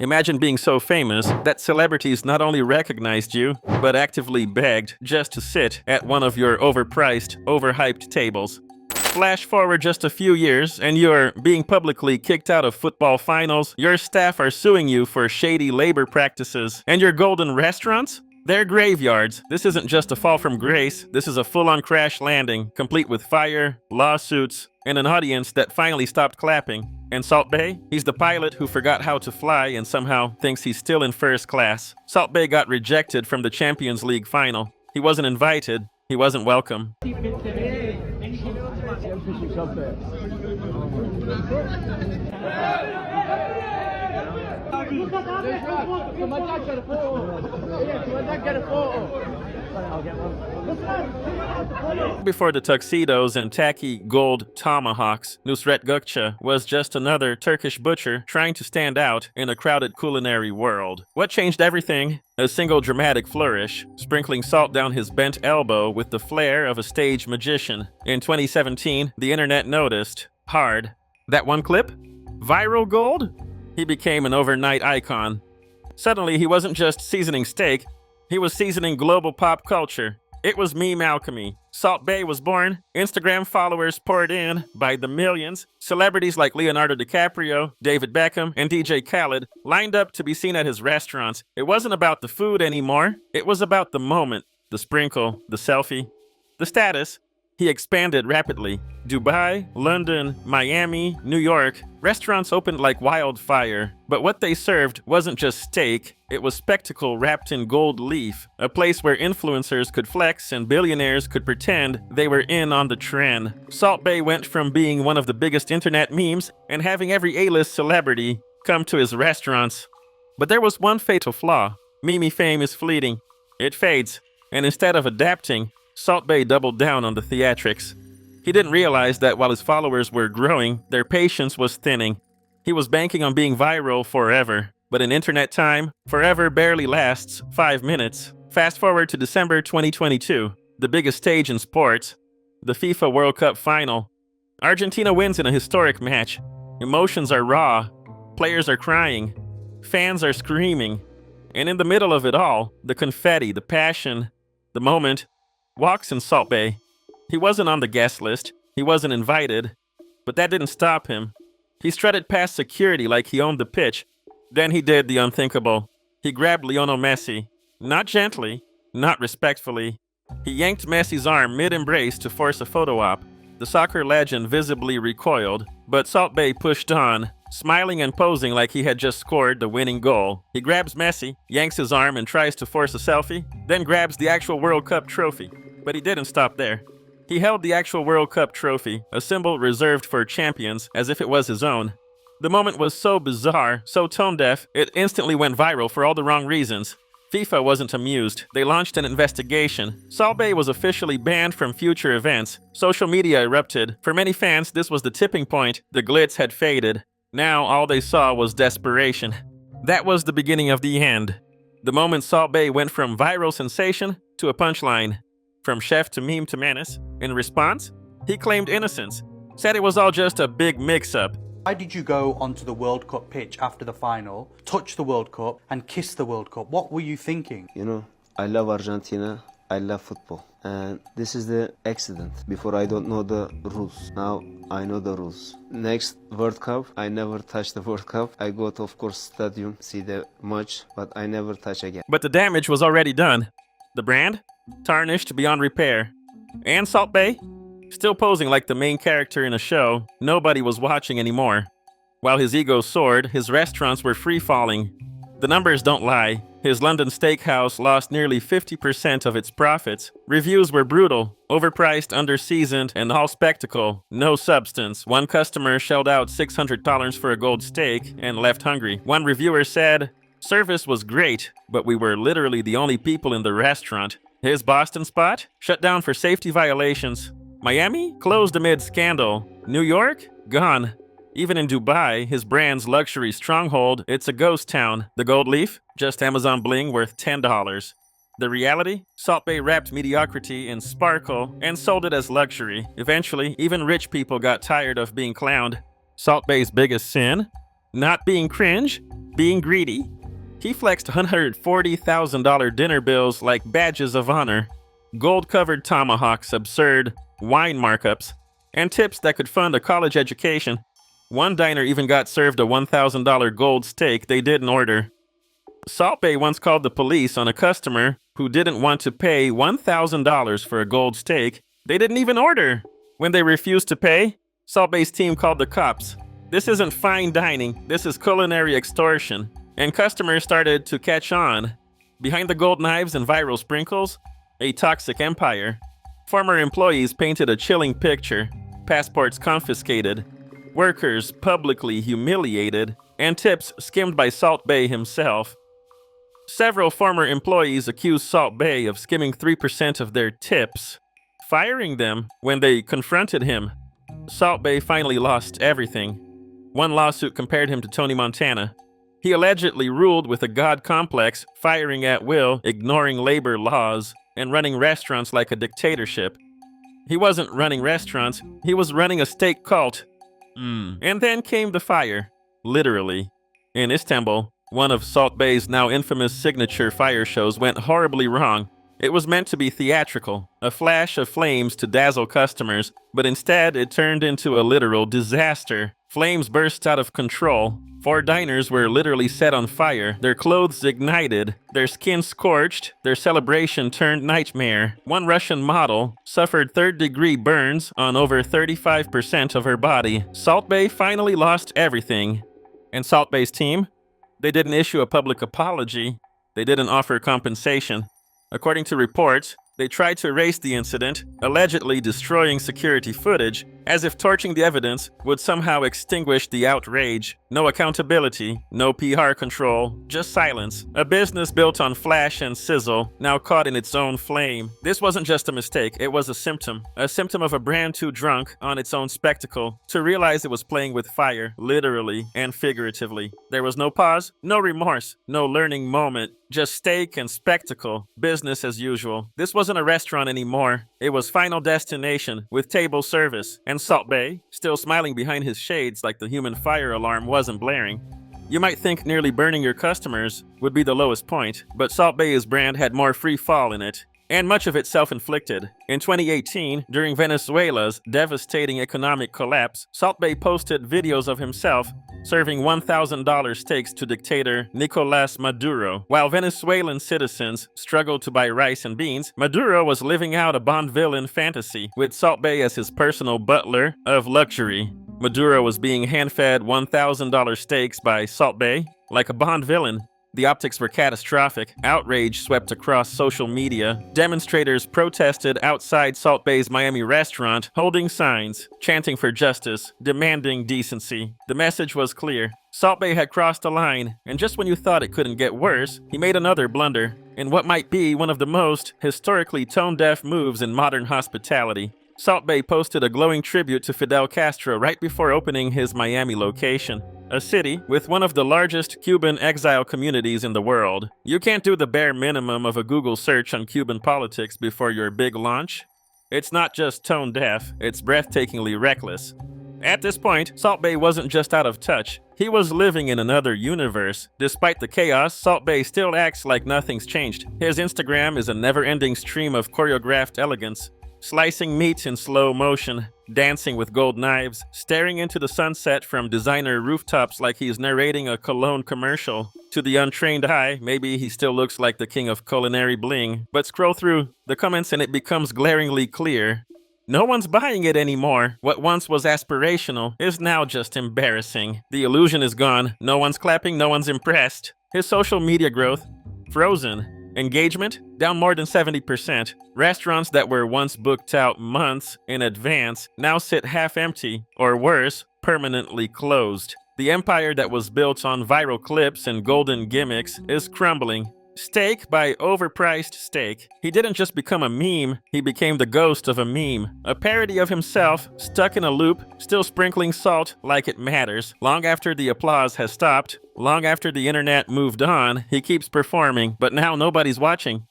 Imagine being so famous that celebrities not only recognized you, but actively begged just to sit at one of your overpriced, overhyped tables. Flash forward just a few years, and you're being publicly kicked out of football finals, your staff are suing you for shady labor practices, and your golden restaurants? They're graveyards. This isn't just a fall from grace, this is a full-on crash landing, complete with fire, lawsuits, and an audience that finally stopped clapping. And Salt Bae? He's the pilot who forgot how to fly and somehow thinks he's still in first class. Salt Bae got rejected from the Champions League final. He wasn't invited, he wasn't welcome. Before the tuxedos and tacky gold tomahawks, Nusret Gökçe was just another Turkish butcher trying to stand out in a crowded culinary world. What changed everything? A single dramatic flourish, sprinkling salt down his bent elbow with the flair of a stage magician. In 2017, the internet noticed, hard, that one clip? Viral gold? He became an overnight icon. Suddenly, he wasn't just seasoning steak, he was seasoning global pop culture. It was meme alchemy. Salt Bae was born, Instagram followers poured in by the millions, celebrities like Leonardo DiCaprio, David Beckham, and DJ Khaled lined up to be seen at his restaurants. It wasn't about the food anymore, it was about the moment, the sprinkle, the selfie, the status. He expanded rapidly. Dubai, London, Miami, New York. Restaurants opened like wildfire. But what they served wasn't just steak, it was spectacle wrapped in gold leaf. A place where influencers could flex and billionaires could pretend they were in on the trend. Salt Bae went from being one of the biggest internet memes and having every A-list celebrity come to his restaurants. But there was one fatal flaw. Meme fame is fleeting. It fades. And instead of adapting, Salt Bae doubled down on the theatrics. He didn't realize that while his followers were growing, their patience was thinning. He was banking on being viral forever. But in internet time, forever barely lasts 5 minutes. Fast forward to December 2022, the biggest stage in sports, the FIFA World Cup final. Argentina wins in a historic match. Emotions are raw. Players are crying. Fans are screaming. And in the middle of it all, the confetti, the passion, the moment, walks in Salt Bae. He wasn't on the guest list, he wasn't invited, but that didn't stop him. He strutted past security like he owned the pitch. Then he did the unthinkable. He grabbed Lionel Messi, not gently, not respectfully. He yanked Messi's arm mid-embrace to force a photo op. The soccer legend visibly recoiled, but Salt Bae pushed on, smiling and posing like he had just scored the winning goal. He grabs Messi, yanks his arm and tries to force a selfie, then grabs the actual World Cup trophy. But he didn't stop there. He held the actual World Cup trophy, a symbol reserved for champions, as if it was his own. The moment was so bizarre, so tone-deaf, it instantly went viral for all the wrong reasons. FIFA wasn't amused. They launched an investigation. Salt Bae was officially banned from future events. Social media erupted. For many fans, this was the tipping point. The glitz had faded. Now all they saw was desperation. That was the beginning of the end. The moment Salt Bae went from viral sensation to a punchline. From chef to meme to menace. In response, he claimed innocence, said it was all just a big mix-up. Why did you go onto the World Cup pitch after the final, touch the World Cup, and kiss the World Cup? What were you thinking? You know, I love Argentina, I love football. And this is the accident. Before I don't know the rules. Now I know the rules. Next World Cup, I never touch the World Cup. I go to, of course, stadium, see the match, but I never touch again. But the damage was already done. The brand? Tarnished beyond repair. And Salt Bae? Still posing like the main character in a show, nobody was watching anymore. While his ego soared, his restaurants were free-falling. The numbers don't lie. His London steakhouse lost nearly 50% of its profits. Reviews were brutal, overpriced, underseasoned, and all spectacle, no substance. One customer shelled out $600 for a gold steak and left hungry. One reviewer said, "Service was great, but we were literally the only people in the restaurant." His Boston spot? Shut down for safety violations. Miami? Closed amid scandal. New York? Gone. Even in Dubai, his brand's luxury stronghold, it's a ghost town. The gold leaf? Just Amazon bling worth $10. The reality? Salt Bae wrapped mediocrity in sparkle and sold it as luxury. Eventually, even rich people got tired of being clowned. Salt Bae's biggest sin? Not being cringe? being greedy. He flexed $140,000 dinner bills like badges of honor, gold-covered tomahawks, absurd wine markups, and tips that could fund a college education. One diner even got served a $1,000 gold steak they didn't order. Salt Bae once called the police on a customer who didn't want to pay $1,000 for a gold steak they didn't even order. When they refused to pay, Salt Bae's team called the cops. This isn't fine dining, this is culinary extortion. And customers started to catch on. Behind the gold knives and viral sprinkles, a toxic empire. Former employees painted a chilling picture, passports confiscated, workers publicly humiliated, and tips skimmed by Salt Bae himself. Several former employees accused Salt Bae of skimming 3% of their tips, firing them when they confronted him. Salt Bae finally lost everything. One lawsuit compared him to Tony Montana. He allegedly ruled with a god complex, firing at will, ignoring labor laws, and running restaurants like a dictatorship. He wasn't running restaurants, he was running a steak cult. And then came the fire, literally. In Istanbul, one of Salt Bae's now infamous signature fire shows went horribly wrong. It was meant to be theatrical, a flash of flames to dazzle customers, but instead it turned into a literal disaster. Flames burst out of control. 4 diners were literally set on fire, their clothes ignited, their skin scorched, their celebration turned nightmare. One Russian model suffered third-degree burns on over 35% of her body. Salt Bae finally lost everything. And Salt Bae's team? They didn't issue a public apology. They didn't offer compensation. According to reports, they tried to erase the incident, allegedly destroying security footage, as if torching the evidence would somehow extinguish the outrage. No accountability, no PR control, just silence. A business built on flash and sizzle, now caught in its own flame. This wasn't just a mistake, it was a symptom of a brand too drunk on its own spectacle to realize it was playing with fire, literally and figuratively. There was no pause, no remorse, no learning moment, just steak and spectacle, business as usual. This wasn't a restaurant anymore. It was Final Destination with table service, and Salt Bae, still smiling behind his shades like the human fire alarm wasn't blaring. You might think nearly burning your customers would be the lowest point, but Salt Bae's brand had more free fall in it, and much of it self-inflicted. In 2018, during Venezuela's devastating economic collapse, Salt Bae posted videos of himself serving $1,000 steaks to dictator Nicolas Maduro. While Venezuelan citizens struggled to buy rice and beans, Maduro was living out a Bond villain fantasy, with Salt Bae as his personal butler of luxury. Maduro was being hand-fed $1,000 steaks by Salt Bae like a Bond villain. The optics were catastrophic. Outrage swept across social media. Demonstrators protested outside Salt Bae's Miami restaurant, holding signs, chanting for justice, demanding decency. The message was clear. Salt Bae had crossed a line, and just when you thought it couldn't get worse, he made another blunder, in what might be one of the most historically tone-deaf moves in modern hospitality. Salt Bae posted a glowing tribute to Fidel Castro right before opening his Miami location, a city with one of the largest Cuban exile communities in the world. You can't do the bare minimum of a Google search on Cuban politics before your big launch. It's not just tone deaf, it's breathtakingly reckless. At this point, Salt Bae wasn't just out of touch, he was living in another universe. Despite the chaos, Salt Bae still acts like nothing's changed. His Instagram is a never-ending stream of choreographed elegance. Slicing meat in slow motion, dancing with gold knives, staring into the sunset from designer rooftops like he's narrating a cologne commercial. To the untrained eye, maybe he still looks like the king of culinary bling, but scroll through the comments and it becomes glaringly clear. No one's buying it anymore. What once was aspirational is now just embarrassing. The illusion is gone. No one's clapping, no one's impressed. His social media growth, frozen. Engagement, down more than 70%. Restaurants that were once booked out months in advance now sit half empty, or worse, permanently closed. The empire that was built on viral clips and golden gimmicks is crumbling. Steak by overpriced steak. He didn't just become a meme, he became the ghost of a meme. A parody of himself, stuck in a loop, still sprinkling salt like it matters. Long after the applause has stopped, long after the internet moved on, he keeps performing, but now nobody's watching.